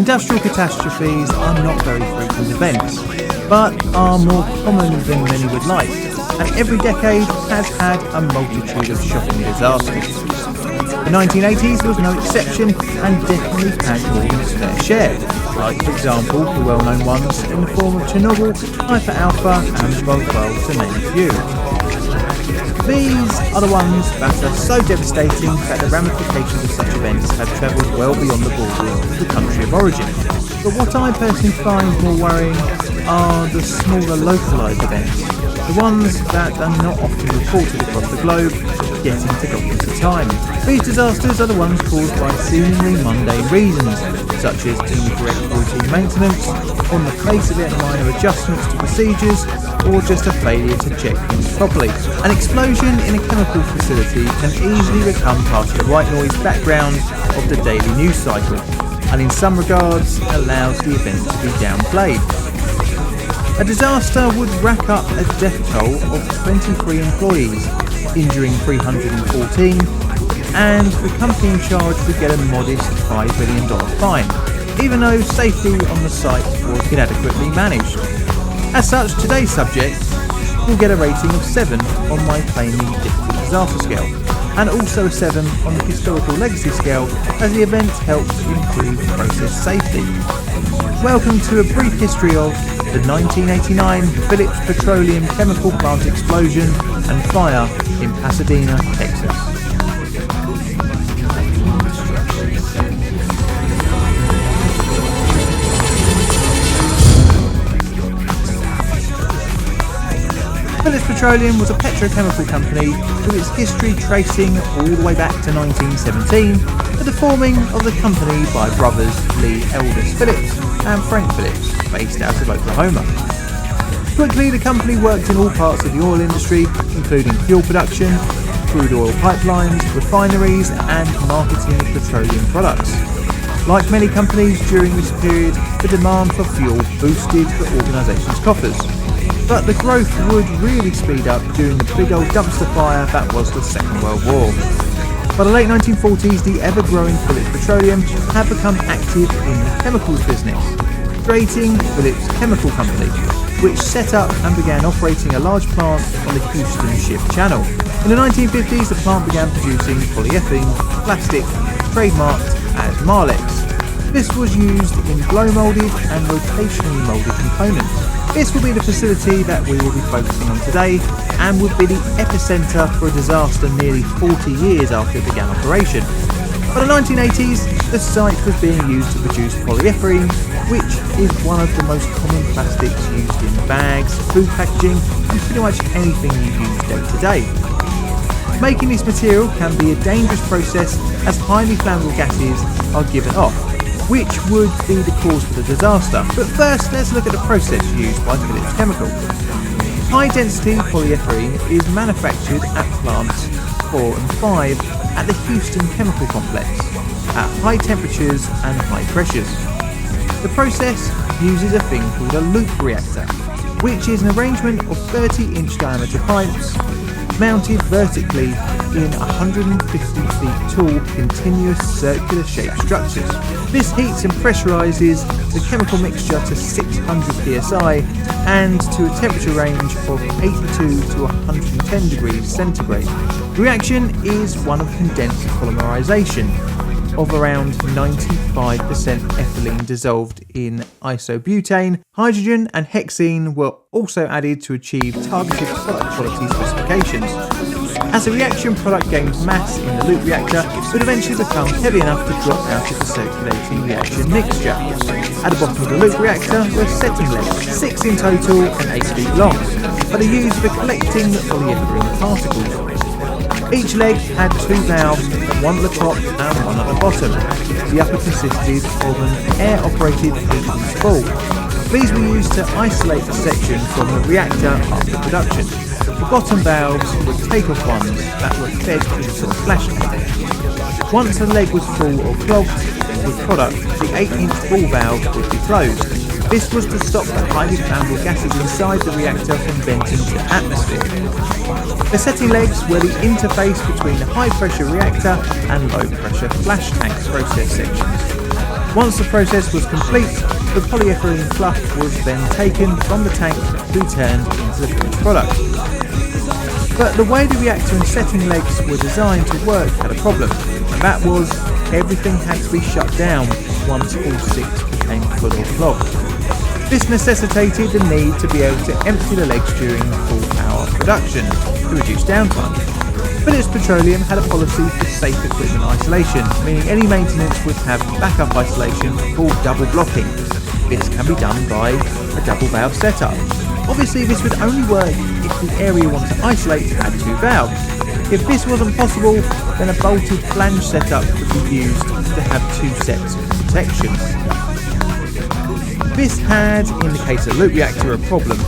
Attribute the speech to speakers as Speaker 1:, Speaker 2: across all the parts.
Speaker 1: Industrial catastrophes are not very frequent events, but are more common than many would like, and every decade has had a multitude of shocking disasters. The 1980s was no exception and definitely had more than its fair share, like for example the well-known ones in the form of Chernobyl, Hyper Alpha and Roswell, to name a few. These are the ones that are so devastating that the ramifications of such events have travelled well beyond the borders of the country of origin. But what I personally find more worrying are the smaller localised events, the ones that are not often reported across the globe, getting forgotten to time. These disasters are the ones caused by seemingly mundane reasons, such as incorrect routine maintenance, on the face of it minor adjustments to procedures, or just a failure to check things properly. An explosion in a chemical facility can easily become part of the white noise background of the daily news cycle, and in some regards allows the event to be downplayed. A disaster would rack up a death toll of 23 employees, injuring 314, and the company in charge would get a modest $5 billion fine, even though safety on the site was inadequately managed. As such, today's subject will get a rating of 7 on my plainly difficult disaster scale, and also a 7 on the historical legacy scale, as the event helped improve process safety. Welcome to a brief history of the 1989 Phillips Petroleum chemical plant explosion and fire in Pasadena, Texas. Phillips Petroleum was a petrochemical company with its history tracing all the way back to 1917, with the forming of the company by brothers Lee Elders Phillips and Frank Phillips, based out of Oklahoma. Quickly, the company worked in all parts of the oil industry, including fuel production, crude oil pipelines, refineries, and marketing of petroleum products. Like many companies during this period, the demand for fuel boosted the organisation's coffers. But the growth would really speed up during the big old dumpster fire that was the Second World War. By the late 1940s, the ever-growing Phillips Petroleum had become active in the chemicals business, creating Phillips Chemical Company, which set up and began operating a large plant on the Houston Ship Channel. In the 1950s, the plant began producing polyethylene plastic, trademarked as Marlex. This was used in blow-moulded and rotationally moulded components. This will be the facility that we will be focusing on today, and would be the epicentre for a disaster nearly 40 years after it began operation. By the 1980s, the site was being used to produce polyethylene, which is one of the most common plastics used in bags, food packaging, and pretty much anything you use day to day. Making this material can be a dangerous process, as highly flammable gases are given off, which would be the cause for the disaster. But first, let's look at the process used by Phillips Chemical. High-density polyethylene is manufactured at plants 4 and 5 at the Houston Chemical Complex, at high temperatures and high pressures. The process uses a thing called a loop reactor, which is an arrangement of 30-inch diameter pipes mounted vertically in 150 feet tall continuous circular shaped structures. This heats and pressurizes the chemical mixture to 600 psi and to a temperature range of 82 to 110 degrees centigrade. The reaction is one of condensed polymerization of around 95% ethylene dissolved in isobutane. Hydrogen and hexene were also added to achieve targeted product quality specifications. As the reaction product gains mass in the loop reactor, it would eventually become heavy enough to drop out of the circulating reaction mixture. At the bottom of the loop reactor were setting legs, 6 in total and 8 feet long, but are used for collecting the polyethylene particles. Each leg had 2 valves, one at the top and one at the bottom. The upper consisted of an air-operated heat spool. These were used to isolate the section from the reactor after production. The bottom valves were take-off ones that were fed into the flash tank. Once the leg was full or clogged with product, the 8-inch ball valve would be closed. This was to stop the highly flammable gases inside the reactor from venting to the atmosphere. The setting legs were the interface between the high-pressure reactor and low-pressure flash tank process sections. Once the process was complete, the polyethylene fluff was then taken from the tank to be turned into the finished product. But the way the reactor and setting legs were designed to work had a problem, and that was everything had to be shut down once all six became full or clogged. This necessitated the need to be able to empty the legs during full power production to reduce downtime. Phillips Petroleum had a policy for safe equipment isolation, meaning any maintenance would have backup isolation called double blocking. This can be done by a double valve setup. Obviously this would only work if the area you want to isolate had two valves. If this wasn't possible, then a bolted flange setup could be used to have two sets of protection. This had, in the case of a loop reactor, a problem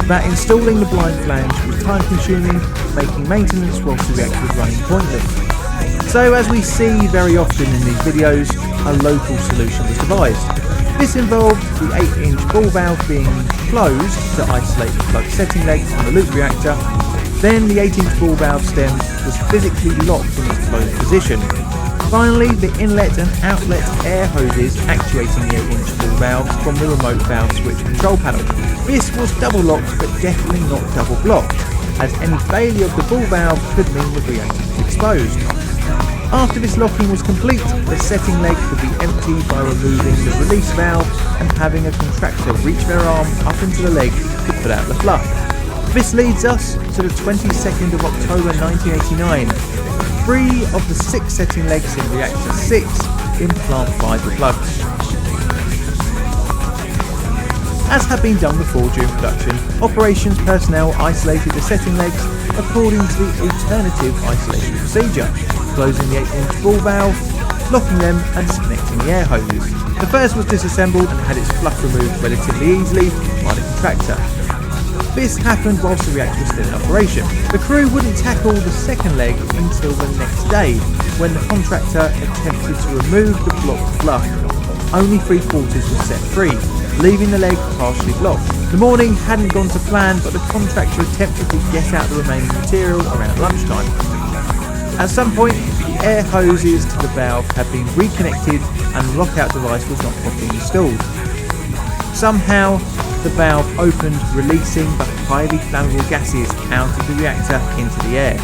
Speaker 1: that installing the blind flange was time consuming, making maintenance whilst the reactor was running pointless. So as we see very often in these videos, a local solution was devised. This involved the 8-inch ball valve being closed to isolate the plug setting leg from the loop reactor. Then the 8-inch ball valve stem was physically locked from its closed position. Finally, the inlet and outlet air hoses actuating the 8-inch ball valves from the remote valve switch control panel. This was double locked but definitely not double blocked, as any failure of the ball valve could mean the reactor was exposed. After this locking was complete, the setting leg could be emptied by removing the release valve and having a contractor reach their arm up into the leg to put out the fluff. This leads us to the 22nd of October 1989. 3 of the 6 setting legs in reactor 6 in plant 5 were plugged. As had been done before during production, operations personnel isolated the setting legs according to the alternative isolation procedure, closing the 8-inch ball valve, locking them and disconnecting the air hoses. The first was disassembled and had its fluff removed relatively easily by the contractor. This happened whilst the reactor was still in operation. The crew wouldn't tackle the second leg until the next day, when the contractor attempted to remove the blocked fluff. Only 3/4 was set free, leaving the leg partially blocked. The morning hadn't gone to plan, but the contractor attempted to get out the remaining material around lunchtime. At some point, the air hoses to the valve had been reconnected and the lockout device was not properly installed. Somehow, the valve opened, releasing the highly flammable gases out of the reactor into the air.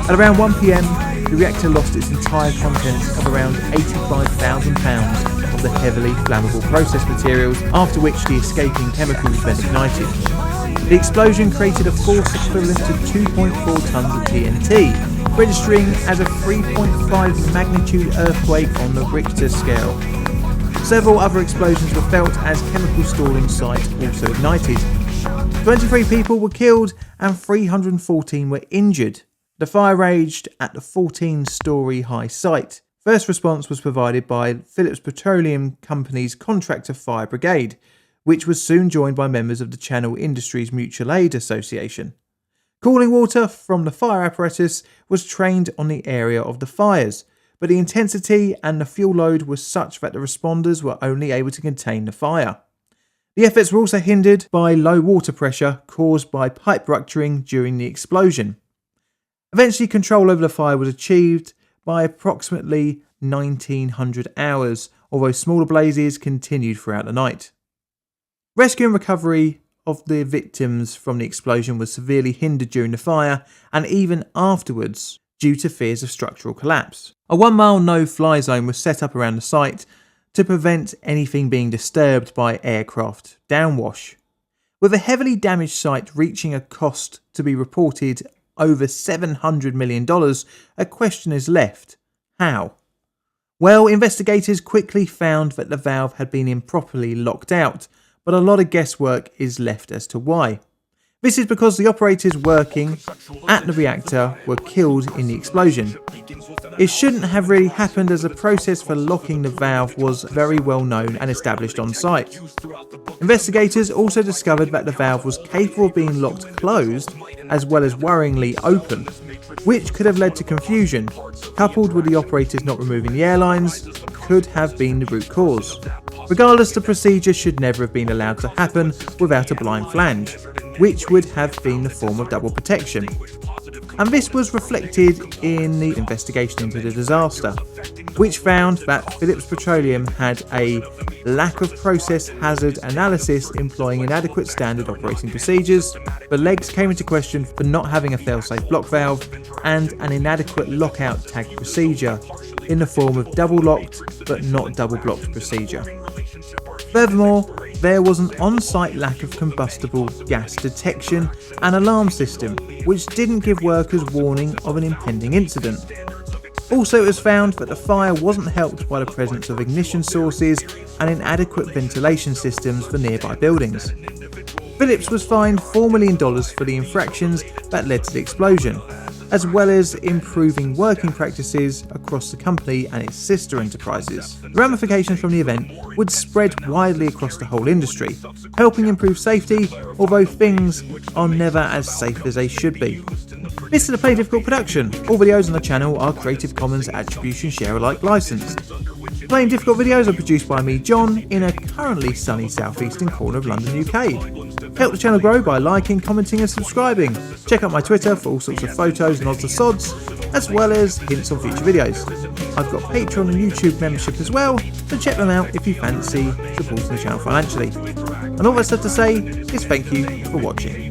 Speaker 1: At around 1 PM, the reactor lost its entire contents of around 85,000 pounds of the heavily flammable process materials, after which the escaping chemicals then ignited. The explosion created a force equivalent to 2.4 tons of TNT, registering as a 3.5 magnitude earthquake on the Richter scale. Several other explosions were felt as chemical storage sites also ignited. 23 people were killed and 314 were injured. The fire raged at the 14-storey high site. First response was provided by Phillips Petroleum Company's Contractor Fire Brigade, which was soon joined by members of the Channel Industries Mutual Aid Association. Cooling water from the fire apparatus was trained on the area of the fires, but the intensity and the fuel load was such that the responders were only able to contain the fire. The efforts were also hindered by low water pressure caused by pipe rupturing during the explosion. Eventually, control over the fire was achieved by approximately 1900 hours, although smaller blazes continued throughout the night. Rescue and recovery of the victims from the explosion was severely hindered during the fire and even afterwards due to fears of structural collapse. A 1-mile no-fly zone was set up around the site to prevent anything being disturbed by aircraft downwash. With a heavily damaged site reaching a cost to be reported over $700 million, a question is left. How? Well, investigators quickly found that the valve had been improperly locked out, but a lot of guesswork is left as to why. This is because the operators working at the reactor were killed in the explosion. It shouldn't have really happened, as the process for locking the valve was very well known and established on site. Investigators also discovered that the valve was capable of being locked closed as well as worryingly open, which could have led to confusion, coupled with the operators not removing the airlines, could have been the root cause. Regardless, the procedure should never have been allowed to happen without a blind flange, which would have been the form of double protection. and this was reflected in the investigation into the disaster, which found that Phillips Petroleum had a lack of process hazard analysis employing inadequate standard operating procedures. The legs came into question for not having a fail-safe block valve and an inadequate lockout tag procedure in the form of double-locked but not double-blocked procedure. Furthermore, there was an on-site lack of combustible gas detection and alarm system, which didn't give workers warning of an impending incident. Also, it was found that the fire wasn't helped by the presence of ignition sources and inadequate ventilation systems for nearby buildings. Phillips was fined $4 million for the infractions that led to the explosion, as well as improving working practices across the company and its sister enterprises. The ramifications from the event would spread widely across the whole industry, helping improve safety, although things are never as safe as they should be. This is a Plain Difficult production. All videos on the channel are Creative Commons Attribution Share Alike licensed. Plain Difficult videos are produced by me, John, in a currently sunny southeastern corner of London, UK. Help the channel grow by liking, commenting and subscribing. Check out my Twitter for all sorts of photos and odds and sods, as well as hints on future videos. I've got Patreon and YouTube membership as well, so check them out if you fancy supporting the channel financially. And all that's left to say is thank you for watching.